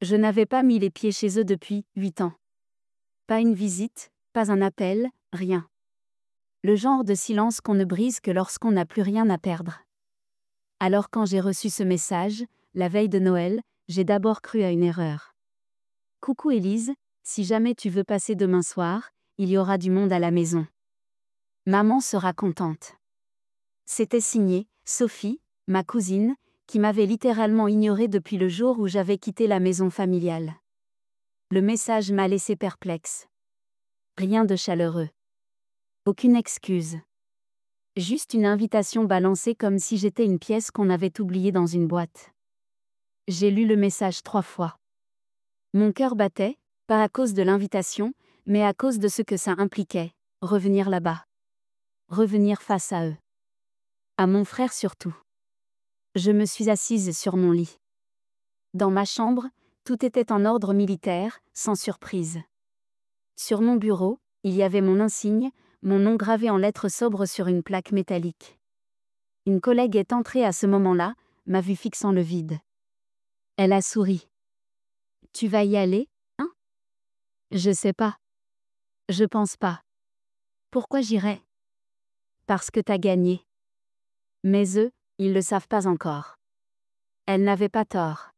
Je n'avais pas mis les pieds chez eux depuis 8 ans. Pas une visite, pas un appel, rien. Le genre de silence qu'on ne brise que lorsqu'on n'a plus rien à perdre. Alors quand j'ai reçu ce message, la veille de Noël, j'ai d'abord cru à une erreur. Coucou Élise, si jamais tu veux passer demain soir, il y aura du monde à la maison. Maman sera contente. C'était signé Sophie, ma cousine, qui m'avait littéralement ignorée depuis le jour où j'avais quitté la maison familiale. Le message m'a laissé perplexe. Rien de chaleureux. Aucune excuse. Juste une invitation balancée comme si j'étais une pièce qu'on avait oubliée dans une boîte. J'ai lu le message 3 fois. Mon cœur battait, pas à cause de l'invitation, mais à cause de ce que ça impliquait, revenir là-bas. Revenir face à eux. À mon frère surtout. Je me suis assise sur mon lit. Dans ma chambre, tout était en ordre militaire, sans surprise. Sur mon bureau, il y avait mon insigne, mon nom gravé en lettres sobres sur une plaque métallique. Une collègue est entrée à ce moment-là, m'a vu fixant le vide. Elle a souri. « Tu vas y aller, hein ?» « Je sais pas. Je pense pas. »« Pourquoi j'irais ?»« Parce que t'as gagné. » Mais eux, ils le savent pas encore. Elle n'avait pas tort.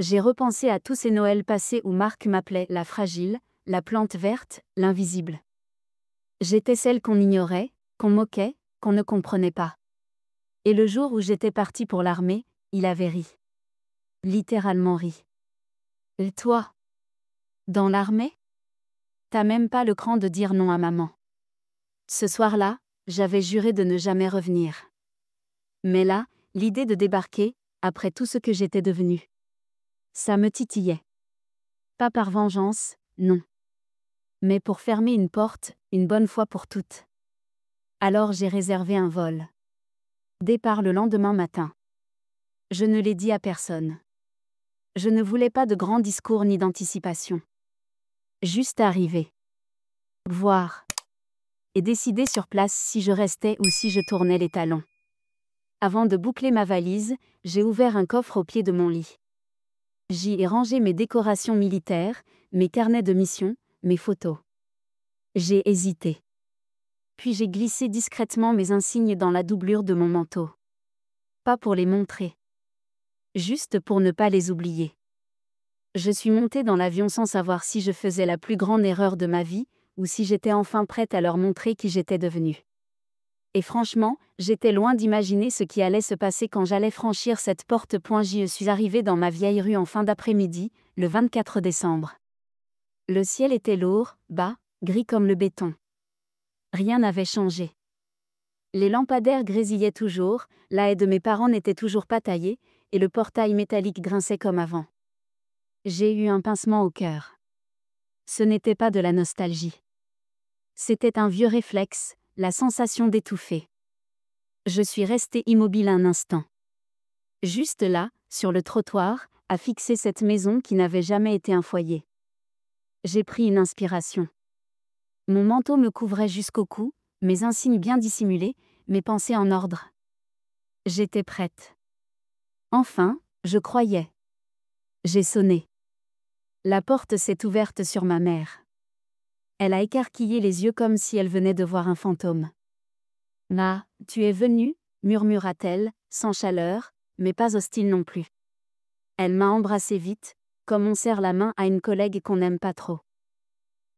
J'ai repensé à tous ces Noëls passés où Marc m'appelait la fragile, la plante verte, l'invisible. J'étais celle qu'on ignorait, qu'on moquait, qu'on ne comprenait pas. Et le jour où j'étais partie pour l'armée, il avait ri. Littéralement ri. Et toi? Dans l'armée? T'as même pas le cran de dire non à maman. Ce soir-là, j'avais juré de ne jamais revenir. Mais là, l'idée de débarquer, après tout ce que j'étais devenue. Ça me titillait. Pas par vengeance, non. Mais pour fermer une porte, une bonne fois pour toutes. Alors j'ai réservé un vol. Départ le lendemain matin. Je ne l'ai dit à personne. Je ne voulais pas de grands discours ni d'anticipation. Juste arriver. Voir. Et décider sur place si je restais ou si je tournais les talons. Avant de boucler ma valise, j'ai ouvert un coffre au pied de mon lit. J'y ai rangé mes décorations militaires, mes carnets de mission, mes photos. J'ai hésité. Puis j'ai glissé discrètement mes insignes dans la doublure de mon manteau. Pas pour les montrer. Juste pour ne pas les oublier. Je suis montée dans l'avion sans savoir si je faisais la plus grande erreur de ma vie, ou si j'étais enfin prête à leur montrer qui j'étais devenue. Et franchement, j'étais loin d'imaginer ce qui allait se passer quand j'allais franchir cette porte. Je suis arrivée dans ma vieille rue en fin d'après-midi, le 24 décembre. Le ciel était lourd, bas, gris comme le béton. Rien n'avait changé. Les lampadaires grésillaient toujours, la haie de mes parents n'était toujours pas taillée, et le portail métallique grinçait comme avant. J'ai eu un pincement au cœur. Ce n'était pas de la nostalgie. C'était un vieux réflexe, la sensation d'étouffer. Je suis restée immobile un instant. Juste là, sur le trottoir, à fixer cette maison qui n'avait jamais été un foyer. J'ai pris une inspiration. Mon manteau me couvrait jusqu'au cou, mes insignes bien dissimulés, mes pensées en ordre. J'étais prête. Enfin, je croyais. J'ai sonné. La porte s'est ouverte sur ma mère. Elle a écarquillé les yeux comme si elle venait de voir un fantôme. « Ah, tu es venue » murmura-t-elle, sans chaleur, mais pas hostile non plus. Elle m'a embrassée vite, comme on serre la main à une collègue qu'on n'aime pas trop.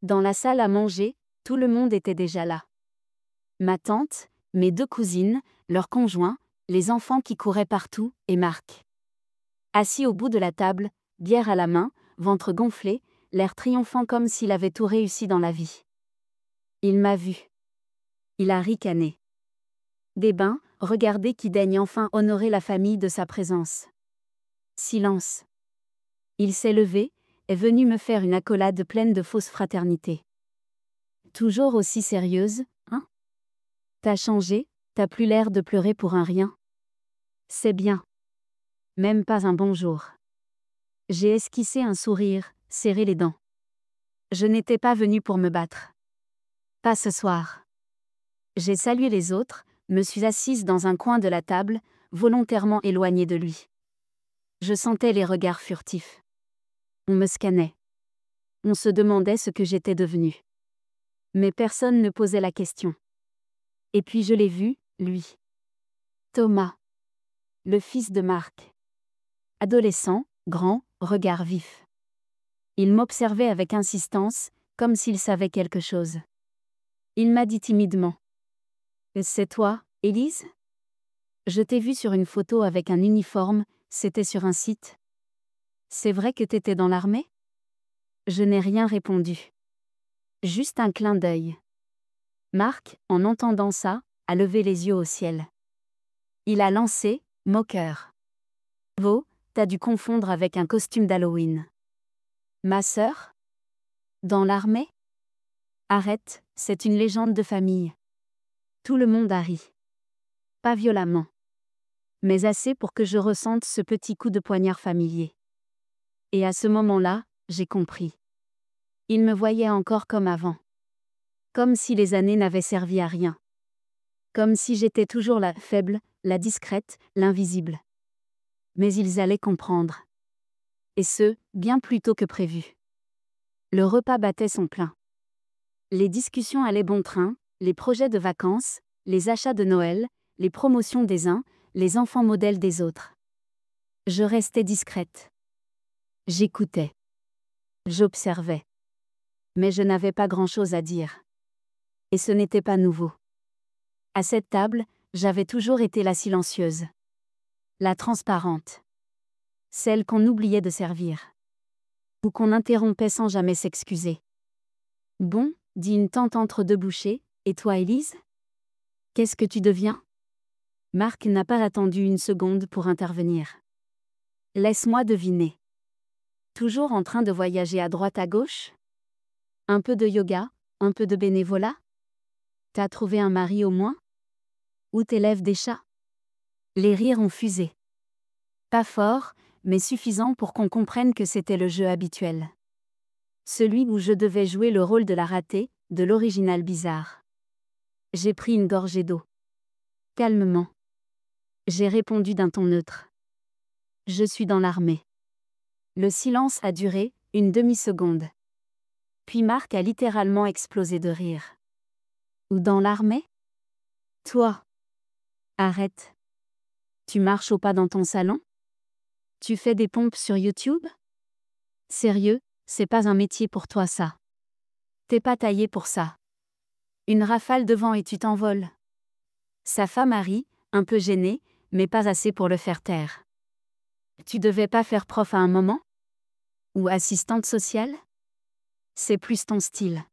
Dans la salle à manger, tout le monde était déjà là. Ma tante, mes 2 cousines, leurs conjoints, les enfants qui couraient partout, et Marc. Assis au bout de la table, bière à la main, ventre gonflé, l'air triomphant comme s'il avait tout réussi dans la vie. Il m'a vu. Il a ricané. Des bains, regardez qui daigne enfin honorer la famille de sa présence. Silence. Il s'est levé, est venu me faire une accolade pleine de fausse fraternité. Toujours aussi sérieuse, hein? T'as changé, t'as plus l'air de pleurer pour un rien. C'est bien. Même pas un bonjour. J'ai esquissé un sourire, serré les dents. Je n'étais pas venue pour me battre. Pas ce soir. J'ai salué les autres, me suis assise dans un coin de la table, volontairement éloignée de lui. Je sentais les regards furtifs. On me scannait. On se demandait ce que j'étais devenue. Mais personne ne posait la question. Et puis je l'ai vu, lui. Thomas. Le fils de Marc. Adolescent, grand, regard vif. Il m'observait avec insistance, comme s'il savait quelque chose. Il m'a dit timidement. « C'est toi, Élise ? Je t'ai vu sur une photo avec un uniforme, c'était sur un site. C'est vrai que t'étais dans l'armée ? » Je n'ai rien répondu. Juste un clin d'œil. Marc, en entendant ça, a levé les yeux au ciel. Il a lancé, moqueur. « Vo, t'as dû confondre avec un costume d'Halloween. » Ma sœur ? Dans l'armée ? Arrête, c'est une légende de famille. Tout le monde a ri. Pas violemment. Mais assez pour que je ressente ce petit coup de poignard familier. Et à ce moment-là, j'ai compris. Il me voyait encore comme avant. Comme si les années n'avaient servi à rien. Comme si j'étais toujours la faible, la discrète, l'invisible. Mais ils allaient comprendre. Et ce, bien plus tôt que prévu. Le repas battait son plein. Les discussions allaient bon train, les projets de vacances, les achats de Noël, les promotions des uns, les enfants modèles des autres. Je restais discrète. J'écoutais. J'observais. Mais je n'avais pas grand-chose à dire. Et ce n'était pas nouveau. À cette table, j'avais toujours été la silencieuse. La transparente. Celle qu'on oubliait de servir. Ou qu'on interrompait sans jamais s'excuser. Bon, dit une tante entre deux bouchées, et toi Élise ? Qu'est-ce que tu deviens ? Marc n'a pas attendu une seconde pour intervenir. Laisse-moi deviner. Toujours en train de voyager à droite à gauche ? Un peu de yoga, un peu de bénévolat ? T'as trouvé un mari au moins ? Ou t'élèves des chats ? Les rires ont fusé. Pas fort, mais suffisant pour qu'on comprenne que c'était le jeu habituel. Celui où je devais jouer le rôle de la ratée, de l'original bizarre. J'ai pris une gorgée d'eau. Calmement. J'ai répondu d'un ton neutre. Je suis dans l'armée. Le silence a duré, une demi-seconde. Puis Marc a littéralement explosé de rire. Ou dans l'armée ? Toi. Arrête. Tu marches au pas dans ton salon ? Tu fais des pompes sur YouTube ? Sérieux, c'est pas un métier pour toi ça. T'es pas taillé pour ça. Une rafale de vent et tu t'envoles. Sa femme a ri, un peu gênée, mais pas assez pour le faire taire. Tu devais pas faire prof à un moment ? Ou assistante sociale ? C'est plus ton style.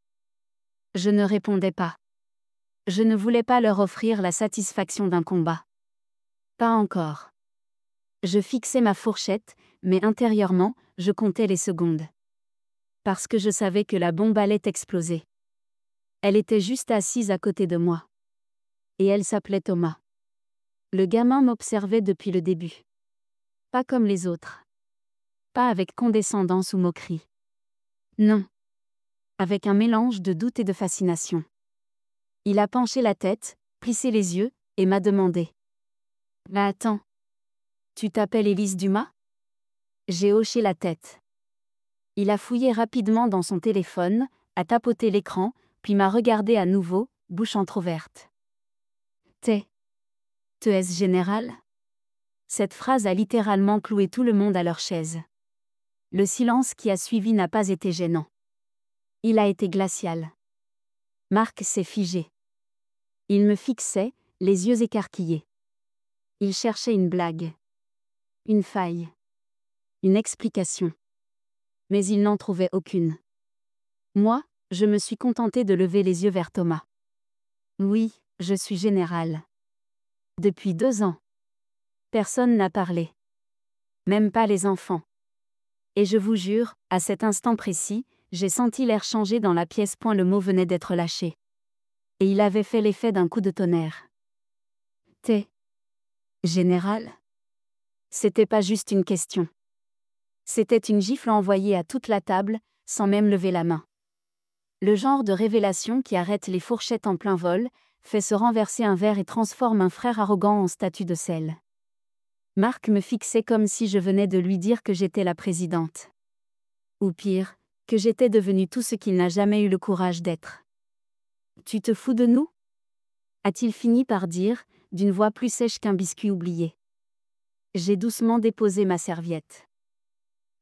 Je ne répondais pas. Je ne voulais pas leur offrir la satisfaction d'un combat. Pas encore. Je fixais ma fourchette, mais intérieurement, je comptais les secondes. Parce que je savais que la bombe allait exploser. Elle était juste assise à côté de moi. Et elle s'appelait Thomas. Le gamin m'observait depuis le début. Pas comme les autres. Pas avec condescendance ou moquerie. Non. Avec un mélange de doute et de fascination. Il a penché la tête, plissé les yeux, et m'a demandé. « Bah attends. Tu t'appelles Élise Dumas ? » J'ai hoché la tête. Il a fouillé rapidement dans son téléphone, a tapoté l'écran, puis m'a regardé à nouveau, bouche entr'ouverte. « T'es général ?» Cette phrase a littéralement cloué tout le monde à leur chaise. Le silence qui a suivi n'a pas été gênant. Il a été glacial. Marc s'est figé. Il me fixait, les yeux écarquillés. Il cherchait une blague. Une faille. Une explication. Mais il n'en trouvait aucune. Moi, je me suis contentée de lever les yeux vers Thomas. Oui, je suis général. Depuis 2 ans. Personne n'a parlé. Même pas les enfants. Et je vous jure, à cet instant précis, j'ai senti l'air changer dans la pièce point le mot venait d'être lâché. Et il avait fait l'effet d'un coup de tonnerre. T'es général ? C'était pas juste une question. C'était une gifle envoyée à toute la table, sans même lever la main. Le genre de révélation qui arrête les fourchettes en plein vol, fait se renverser un verre et transforme un frère arrogant en statue de sel. Marc me fixait comme si je venais de lui dire que j'étais la présidente. Ou pire, que j'étais devenu tout ce qu'il n'a jamais eu le courage d'être. Tu te fous de nous ? A-t-il fini par dire, d'une voix plus sèche qu'un biscuit oublié. J'ai doucement déposé ma serviette.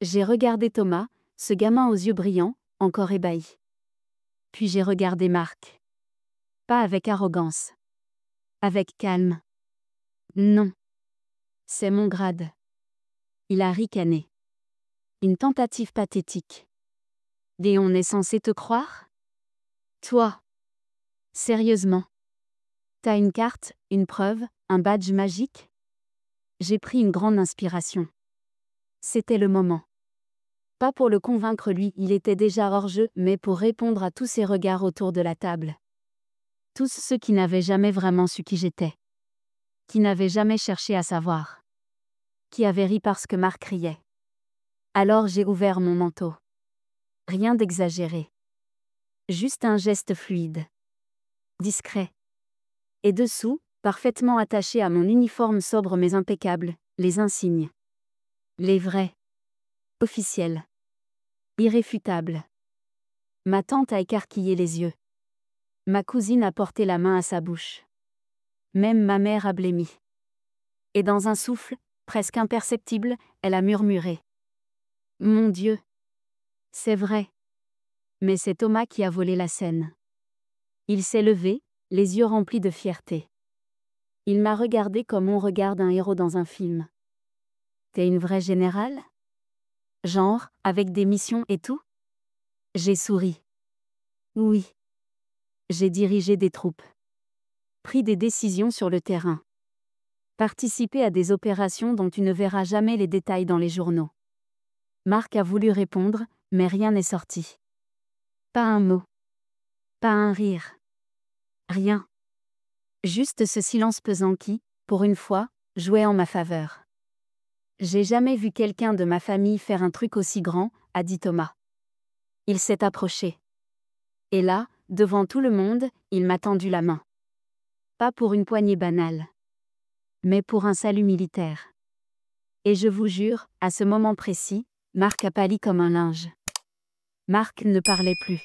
J'ai regardé Thomas, ce gamin aux yeux brillants, encore ébahi. Puis j'ai regardé Marc. Pas avec arrogance. Avec calme. Non. C'est mon grade. Il a ricané. Une tentative pathétique. Et on est censé te croire ? Toi. Sérieusement. T'as une carte, une preuve, un badge magique ? J'ai pris une grande inspiration. C'était le moment. Pas pour le convaincre lui, il était déjà hors jeu, mais pour répondre à tous ces regards autour de la table. Tous ceux qui n'avaient jamais vraiment su qui j'étais. Qui n'avaient jamais cherché à savoir. Qui avaient ri parce que Marc riait. Alors j'ai ouvert mon manteau. Rien d'exagéré. Juste un geste fluide. Discret. Et dessous, parfaitement attaché à mon uniforme sobre mais impeccable, les insignes. Les vrais. Officiels. Irréfutables. Ma tante a écarquillé les yeux. Ma cousine a porté la main à sa bouche. Même ma mère a blêmi. Et dans un souffle, presque imperceptible, elle a murmuré. Mon Dieu. C'est vrai. Mais c'est Thomas qui a volé la scène. Il s'est levé, les yeux remplis de fierté. Il m'a regardé comme on regarde un héros dans un film. T'es une vraie générale ? Genre, avec des missions et tout ? J'ai souri. Oui. J'ai dirigé des troupes. Pris des décisions sur le terrain. Participé à des opérations dont tu ne verras jamais les détails dans les journaux. Marc a voulu répondre, mais rien n'est sorti. Pas un mot. Pas un rire. Rien. Juste ce silence pesant qui, pour une fois, jouait en ma faveur. J'ai jamais vu quelqu'un de ma famille faire un truc aussi grand, a dit Thomas. Il s'est approché. Et là, devant tout le monde, il m'a tendu la main. Pas pour une poignée banale. Mais pour un salut militaire. Et je vous jure, à ce moment précis, Marc a pâli comme un linge. Marc ne parlait plus.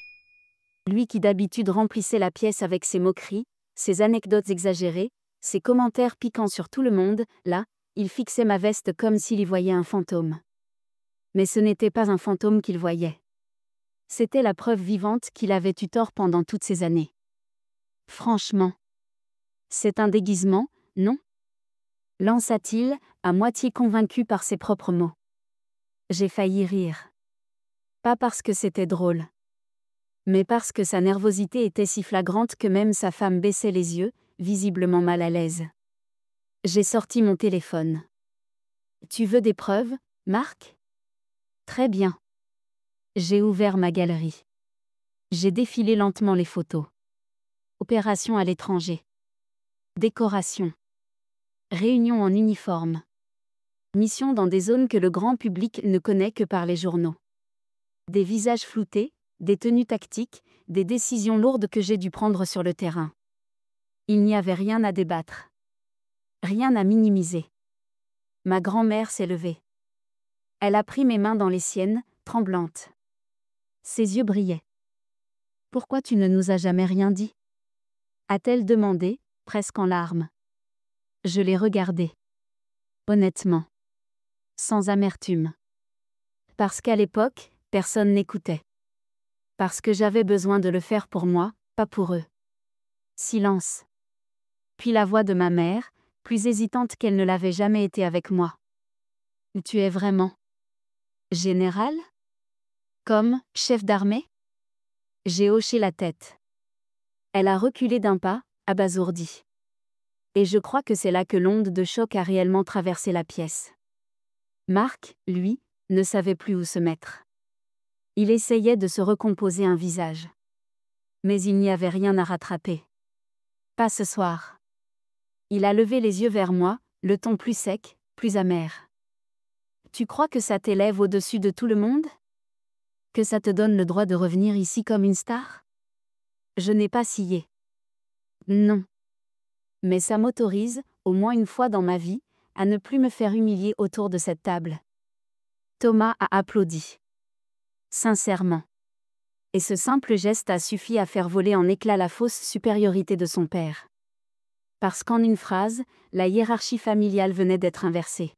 Lui qui d'habitude remplissait la pièce avec ses moqueries, ses anecdotes exagérées, ses commentaires piquants sur tout le monde, là, il fixait ma veste comme s'il y voyait un fantôme. Mais ce n'était pas un fantôme qu'il voyait. C'était la preuve vivante qu'il avait eu tort pendant toutes ces années. Franchement. C'est un déguisement, non ? Lança-t-il, à moitié convaincu par ses propres mots. J'ai failli rire. Pas parce que c'était drôle. Mais parce que sa nervosité était si flagrante que même sa femme baissait les yeux, visiblement mal à l'aise. J'ai sorti mon téléphone. Tu veux des preuves, Marc ? Très bien. J'ai ouvert ma galerie. J'ai défilé lentement les photos. Opération à l'étranger. Décoration. Réunion en uniforme. Mission dans des zones que le grand public ne connaît que par les journaux. Des visages floutés, des tenues tactiques, des décisions lourdes que j'ai dû prendre sur le terrain. Il n'y avait rien à débattre. Rien à minimiser. Ma grand-mère s'est levée. Elle a pris mes mains dans les siennes, tremblantes. Ses yeux brillaient. « Pourquoi tu ne nous as jamais rien dit ?» a-t-elle demandé, presque en larmes. Je l'ai regardée. Honnêtement. Sans amertume. Parce qu'à l'époque, personne n'écoutait. Parce que j'avais besoin de le faire pour moi, pas pour eux. Silence. Puis la voix de ma mère, plus hésitante qu'elle ne l'avait jamais été avec moi. Tu es vraiment général ? Comme chef d'armée ? J'ai hoché la tête. Elle a reculé d'un pas, abasourdie. Et je crois que c'est là que l'onde de choc a réellement traversé la pièce. Marc, lui, ne savait plus où se mettre. Il essayait de se recomposer un visage. Mais il n'y avait rien à rattraper. Pas ce soir. Il a levé les yeux vers moi, le ton plus sec, plus amer. Tu crois que ça t'élève au-dessus de tout le monde ? Que ça te donne le droit de revenir ici comme une star ? Je n'ai pas scié. Non. Mais ça m'autorise, au moins une fois dans ma vie, à ne plus me faire humilier autour de cette table. Thomas a applaudi. Sincèrement. Et ce simple geste a suffi à faire voler en éclats la fausse supériorité de son père. Parce qu'en une phrase, la hiérarchie familiale venait d'être inversée.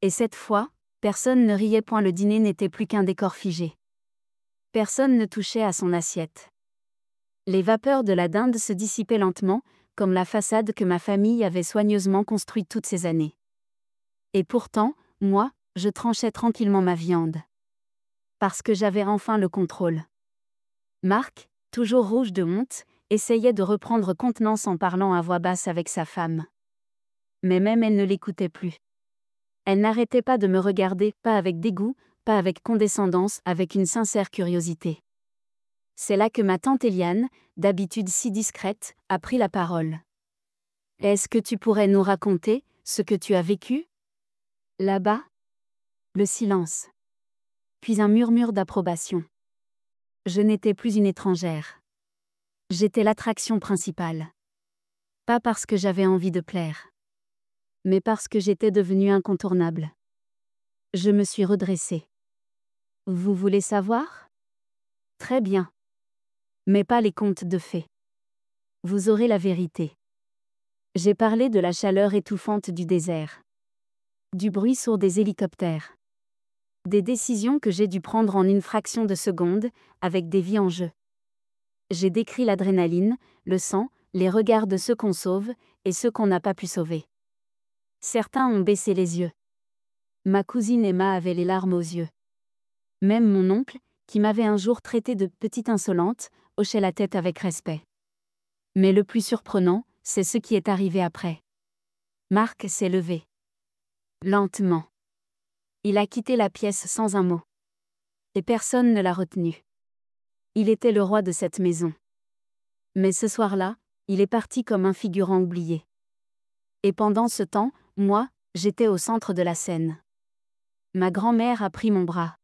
Et cette fois, personne ne riait point, le dîner n'était plus qu'un décor figé. Personne ne touchait à son assiette. Les vapeurs de la dinde se dissipaient lentement, comme la façade que ma famille avait soigneusement construite toutes ces années. Et pourtant, moi, je tranchais tranquillement ma viande. Parce que j'avais enfin le contrôle. Marc, toujours rouge de honte, essayait de reprendre contenance en parlant à voix basse avec sa femme. Mais même elle ne l'écoutait plus. Elle n'arrêtait pas de me regarder, pas avec dégoût, pas avec condescendance, avec une sincère curiosité. C'est là que ma tante Eliane, d'habitude si discrète, a pris la parole. « Est-ce que tu pourrais nous raconter ce que tu as vécu ?» Là-bas ? Le silence. Puis un murmure d'approbation. Je n'étais plus une étrangère. J'étais l'attraction principale. Pas parce que j'avais envie de plaire, mais parce que j'étais devenue incontournable. Je me suis redressée. Vous voulez savoir ? Très bien. Mais pas les contes de fées. Vous aurez la vérité. J'ai parlé de la chaleur étouffante du désert. Du bruit sourd des hélicoptères. Des décisions que j'ai dû prendre en une fraction de seconde, avec des vies en jeu. J'ai décrit l'adrénaline, le sang, les regards de ceux qu'on sauve, et ceux qu'on n'a pas pu sauver. Certains ont baissé les yeux. Ma cousine Emma avait les larmes aux yeux. Même mon oncle, qui m'avait un jour traité de petite insolente, hochait la tête avec respect. Mais le plus surprenant, c'est ce qui est arrivé après. Marc s'est levé. Lentement. Il a quitté la pièce sans un mot. Et personne ne l'a retenu. Il était le roi de cette maison. Mais ce soir-là, il est parti comme un figurant oublié. Et pendant ce temps, moi, j'étais au centre de la scène. Ma grand-mère a pris mon bras.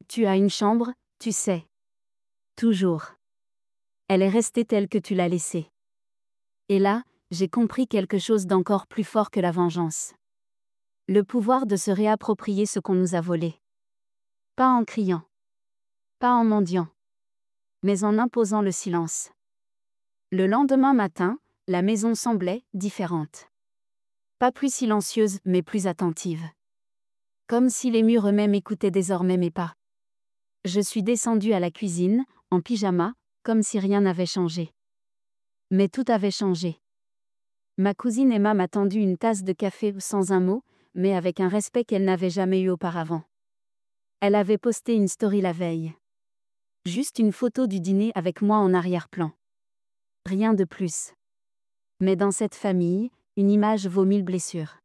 Tu as une chambre, tu sais. Toujours. Elle est restée telle que tu l'as laissée. Et là, j'ai compris quelque chose d'encore plus fort que la vengeance. Le pouvoir de se réapproprier ce qu'on nous a volé. Pas en criant. Pas en mendiant. Mais en imposant le silence. Le lendemain matin, la maison semblait différente. Pas plus silencieuse, mais plus attentive. Comme si les murs eux-mêmes écoutaient désormais mes pas. Je suis descendue à la cuisine, en pyjama, comme si rien n'avait changé. Mais tout avait changé. Ma cousine Emma m'a tendu une tasse de café sans un mot, mais avec un respect qu'elle n'avait jamais eu auparavant. Elle avait posté une story la veille. Juste une photo du dîner avec moi en arrière-plan. Rien de plus. Mais dans cette famille, une image vaut 1000 blessures.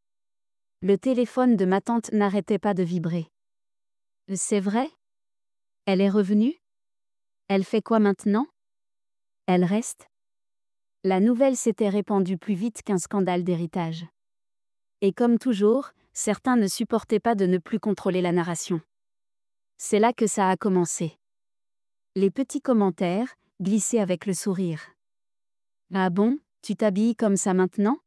Le téléphone de ma tante n'arrêtait pas de vibrer. C'est vrai ? Elle est revenue ? Elle fait quoi maintenant ? Elle reste ? La nouvelle s'était répandue plus vite qu'un scandale d'héritage. Et comme toujours, certains ne supportaient pas de ne plus contrôler la narration. C'est là que ça a commencé. Les petits commentaires, glissés avec le sourire. Ah bon, tu t'habilles comme ça maintenant ?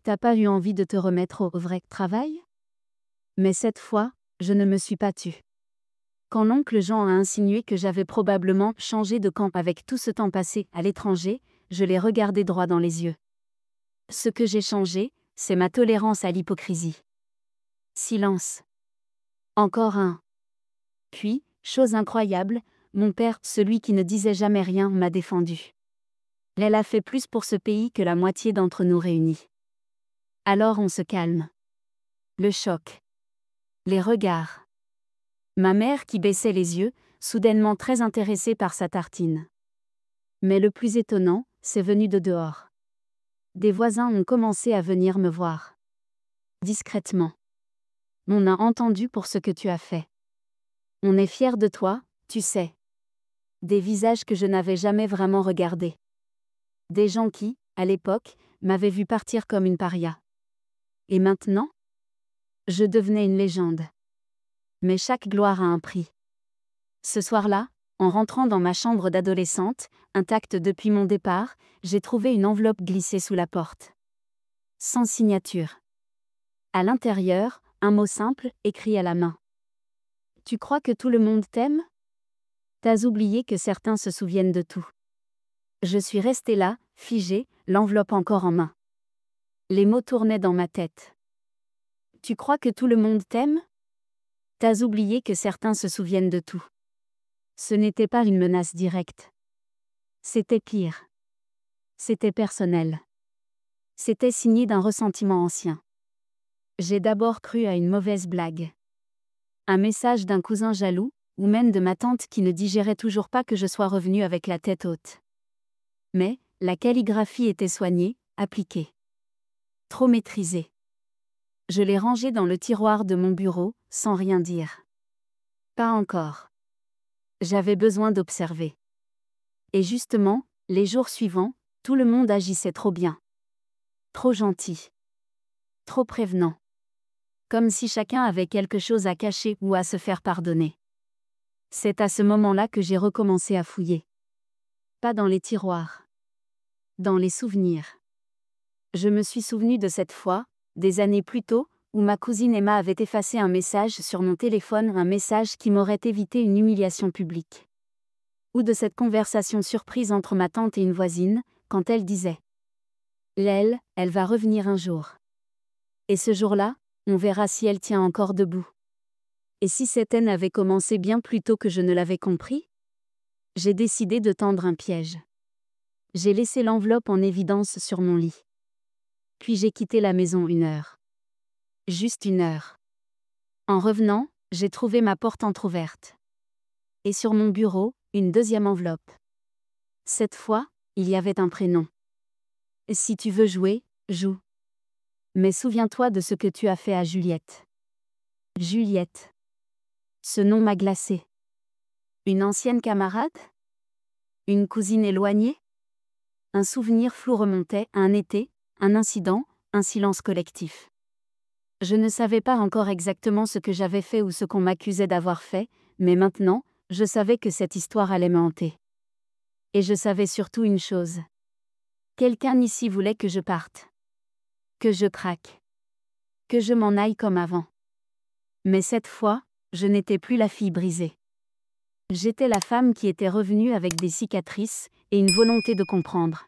T'as pas eu envie de te remettre au vrai travail ? Mais cette fois, je ne me suis pas tue. Quand l'oncle Jean a insinué que j'avais probablement changé de camp avec tout ce temps passé à l'étranger, je l'ai regardé droit dans les yeux. Ce que j'ai changé, c'est ma tolérance à l'hypocrisie. Silence. Encore un. Puis, chose incroyable, mon père, celui qui ne disait jamais rien, m'a défendu. Elle a fait plus pour ce pays que la moitié d'entre nous réunis. Alors on se calme. Le choc. Les regards. Ma mère qui baissait les yeux, soudainement très intéressée par sa tartine. Mais le plus étonnant, c'est venu de dehors. Des voisins ont commencé à venir me voir. Discrètement. On a entendu pour ce que tu as fait. On est fiers de toi, tu sais. Des visages que je n'avais jamais vraiment regardés. Des gens qui, à l'époque, m'avaient vu partir comme une paria. Et maintenant ? Je devenais une légende. Mais chaque gloire a un prix. Ce soir-là, en rentrant dans ma chambre d'adolescente, intacte depuis mon départ, j'ai trouvé une enveloppe glissée sous la porte. Sans signature. À l'intérieur, un mot simple, écrit à la main. Tu crois que tout le monde t'aime? T'as oublié que certains se souviennent de tout. Je suis restée là, figée, l'enveloppe encore en main. Les mots tournaient dans ma tête. Tu crois que tout le monde t'aime? T'as oublié que certains se souviennent de tout. Ce n'était pas une menace directe. C'était pire. C'était personnel. C'était signé d'un ressentiment ancien. J'ai d'abord cru à une mauvaise blague. Un message d'un cousin jaloux, ou même de ma tante qui ne digérait toujours pas que je sois revenue avec la tête haute. Mais, la calligraphie était soignée, appliquée. Trop maîtrisée. Je l'ai rangée dans le tiroir de mon bureau, sans rien dire. Pas encore. J'avais besoin d'observer. Et justement, les jours suivants, tout le monde agissait trop bien. Trop gentil. Trop prévenant. Comme si chacun avait quelque chose à cacher ou à se faire pardonner. C'est à ce moment-là que j'ai recommencé à fouiller. Pas dans les tiroirs. Dans les souvenirs. Je me suis souvenu de cette fois, des années plus tôt, où ma cousine Emma avait effacé un message sur mon téléphone, un message qui m'aurait évité une humiliation publique. Ou de cette conversation surprise entre ma tante et une voisine, quand elle disait « Elle va revenir un jour. Et ce jour-là, on verra si elle tient encore debout. » Et si cette haine avait commencé bien plus tôt que je ne l'avais compris? J'ai décidé de tendre un piège. J'ai laissé l'enveloppe en évidence sur mon lit. Puis j'ai quitté la maison 1 heure. Juste 1 heure. En revenant, j'ai trouvé ma porte entr'ouverte. Et sur mon bureau, une deuxième enveloppe. Cette fois, il y avait un prénom. Si tu veux jouer, joue. Mais souviens-toi de ce que tu as fait à Juliette. Juliette. Ce nom m'a glacée. Une ancienne camarade? Une cousine éloignée? Un souvenir flou remontait, un été, un incident, un silence collectif. Je ne savais pas encore exactement ce que j'avais fait ou ce qu'on m'accusait d'avoir fait, mais maintenant, je savais que cette histoire allait me hanter. Et je savais surtout une chose. Quelqu'un ici voulait que je parte. Que je craque. Que je m'en aille comme avant. Mais cette fois, je n'étais plus la fille brisée. J'étais la femme qui était revenue avec des cicatrices et une volonté de comprendre.